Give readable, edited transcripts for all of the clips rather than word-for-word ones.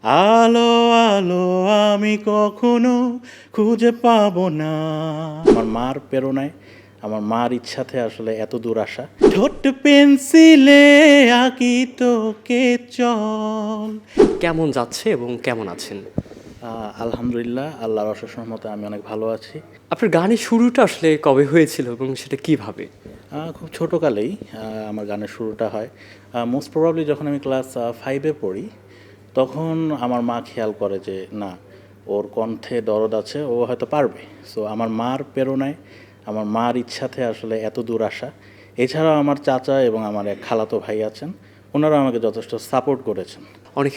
আলো আলো আমি কখনো খুঁজে পাবো না। আমার মার প্রেরণায়, আমার মার ইচ্ছাতে আসলে এত দূর আসা। ছোট্ট পেন্সিলে আঁকি তোকে চল। কেমন যাচ্ছে এবং কেমন আছেন? আলহামদুলিল্লাহ, আল্লাহর অশেষ রহমতে আমি অনেক ভালো আছি। আপনার গানের শুরুটা আসলে কবে হয়েছিল এবং সেটা কিভাবে? খুব ছোটোকালেই আমার গানের শুরুটা হয়। মোস্ট প্রবাবলি যখন আমি ক্লাস 5-এ পড়ি, তখন আমার মা খেয়াল করে যে না, ওর কণ্ঠে দরদ আছে, ও হয়তো পারবে। সো আমার মার প্রেরণায়, আমার মার ইচ্ছাতে আসলে এত দূর আসা। এছাড়াও আমার চাচা এবং আমার এক খালাতো ভাই আছেন, ওনারা আমাকে যথেষ্ট সাপোর্ট করেছেন। অনেক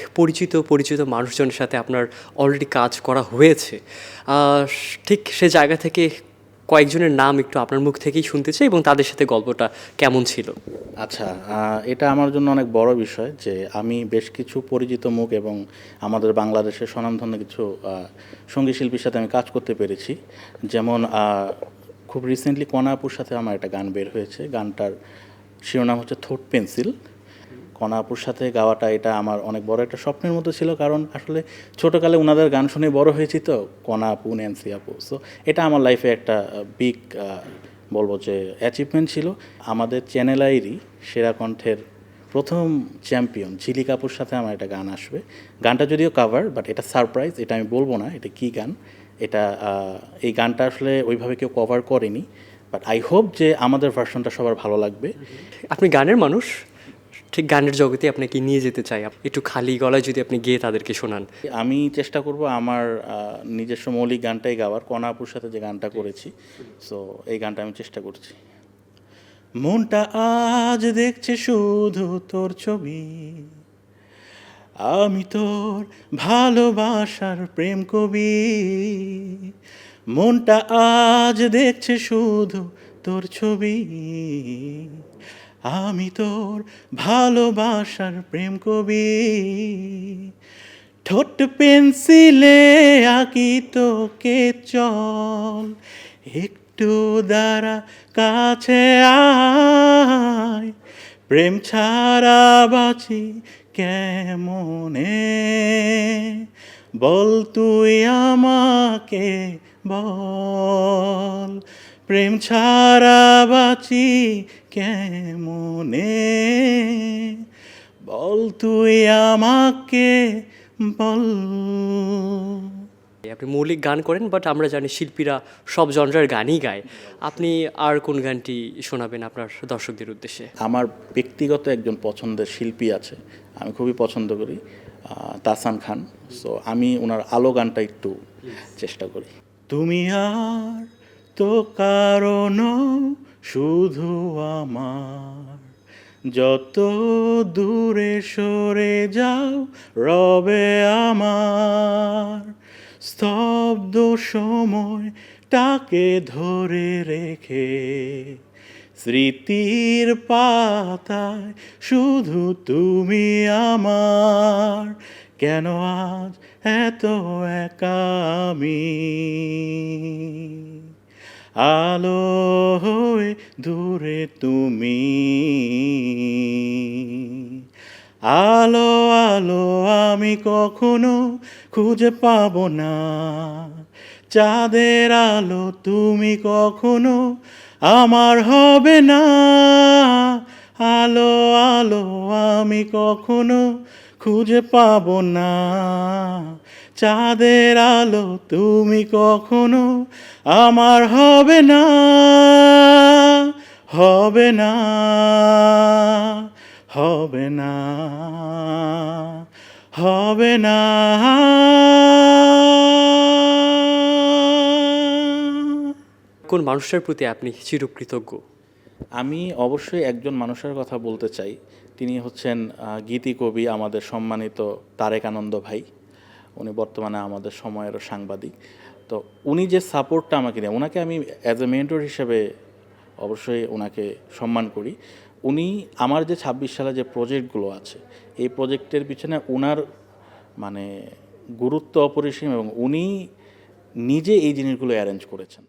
পরিচিত মানুষজনের সাথে আপনার অলরেডি কাজ করা হয়েছে। ঠিক সে জায়গা থেকে কয়েকজনের নাম একটু আপনার মুখ থেকেই শুনতে চাই এবং তাদের সাথে গল্পটা কেমন ছিল? আচ্ছা, এটা আমার জন্য অনেক বড় বিষয় যে আমি বেশ কিছু পরিচিত মুখ এবং আমাদের বাংলাদেশের স্বনামধন্য কিছু সঙ্গীত শিল্পীর সাথে আমি কাজ করতে পেরেছি। যেমন খুব রিসেন্টলি কণা আপুর সাথে আমার একটা গান বের হয়েছে। গানটার শিরোনাম হচ্ছে থোট পেন্সিল। কণা আপুর সাথে গাওয়াটা এটা আমার অনেক বড় একটা স্বপ্নের মতো ছিল, কারণ আসলে ছোটোকালে ওনাদের গান শুনে বড় হয়েছি তো, কণা আপু, ন্যান্সি আপু। সো এটা আমার লাইফে একটা বিগ বলবো যে অ্যাচিভমেন্ট ছিল। আমাদের চ্যানেল আইরই সেরা কণ্ঠের প্রথম চ্যাম্পিয়ন ঝিলিক আপুর সাথে আমার একটা গান আসবে। গানটা যদিও কাভার, বাট এটা সারপ্রাইজ, এটা আমি বলবো না এটা কী গান। এটা এই গানটা আসলে ওইভাবে কেউ কভার করেনি, বাট আই হোপ যে আমাদের ভার্সনটা সবার ভালো লাগবে। আপনি গানের মানুষ, ঠিক গানের জগতে আপনাকে নিয়ে যেতে চাই। একটু খালি গলায় যদি আপনি গেয়ে তাদেরকে শোনান। আমি চেষ্টা করব আমার নিজস্ব মৌলিক গানটাই গাওয়ার, কণা আপুর সাথে যে গানটা করেছি। সো এই গানটা আমি চেষ্টা করছি। মনটা আজ দেখছে শুধু তোর ছবি, আমি তোর ভালোবাসার প্রেম কবি। মনটা আজ দেখছে শুধু তোর ছবি, আমি তোর ভালোবাসার প্রেম কবি। ঠোঁট পেন্সিলে আঁকি তোকে চল, একটু দাঁড়া কাছে আয়, প্রেম ছাড়া বাঁচি কেমনে, বল তুই আমাকে বল, প্রেম ছাড়া বাঁচি কেমনে, বল তুই আমাকে বল। আপনি মৌলিক গান করেন, বাট আমরা জানি শিল্পীরা সব জনরার গানই গায়। আপনি আর কোন গানটি শোনাবেন আপনার দর্শকদের উদ্দেশ্যে? আমার ব্যক্তিগত একজন পছন্দের শিল্পী আছে, আমি খুবই পছন্দ করি, তাহসান খান। সো আমি ওনার আলো গানটা একটু চেষ্টা করি। তুমি আর তো কারণ শুধু আমার, যত দূরে সরে যাও রবে আমার, স্তব্ধ সময়টাকে ধরে রেখে স্মৃতির পাতায় শুধু তুমি আমার, কেন আজ এত একা আমি, আলো হয়ে দূরে তুমি, আলো আলো আমি কখনো খুঁজে পাবো না, চাঁদের আলো তুমি কখনো আমার হবে না, আলো আলো আমি কখনো খুঁজে পাবো না, চাঁদের আলো তুমি কখনো আমার হবে না, হবে না, হবে না, হবে না। কোন মানুষটার প্রতি আপনি চিরকৃতজ্ঞ? আমি অবশ্যই একজন মানুষের কথা বলতে চাই, তিনি হচ্ছেন গীতি কবি আমাদের সম্মানিত তারেক আনন্দ ভাই। উনি বর্তমানে আমাদের সময়েরও সাংবাদিক। তো উনি যে সাপোর্টটা আমাকে দেয়, ওনাকে আমি অ্যাজ এ মেন্টর হিসেবে অবশ্যই ওনাকে সম্মান করি। উনি আমার যে 26 সালে যে প্রজেক্টগুলো আছে, এই প্রজেক্টের পিছনে ওনার মানে গুরুত্ব অপরিসীম, এবং উনি নিজে এই জিনিসগুলো অ্যারেঞ্জ করেছেন।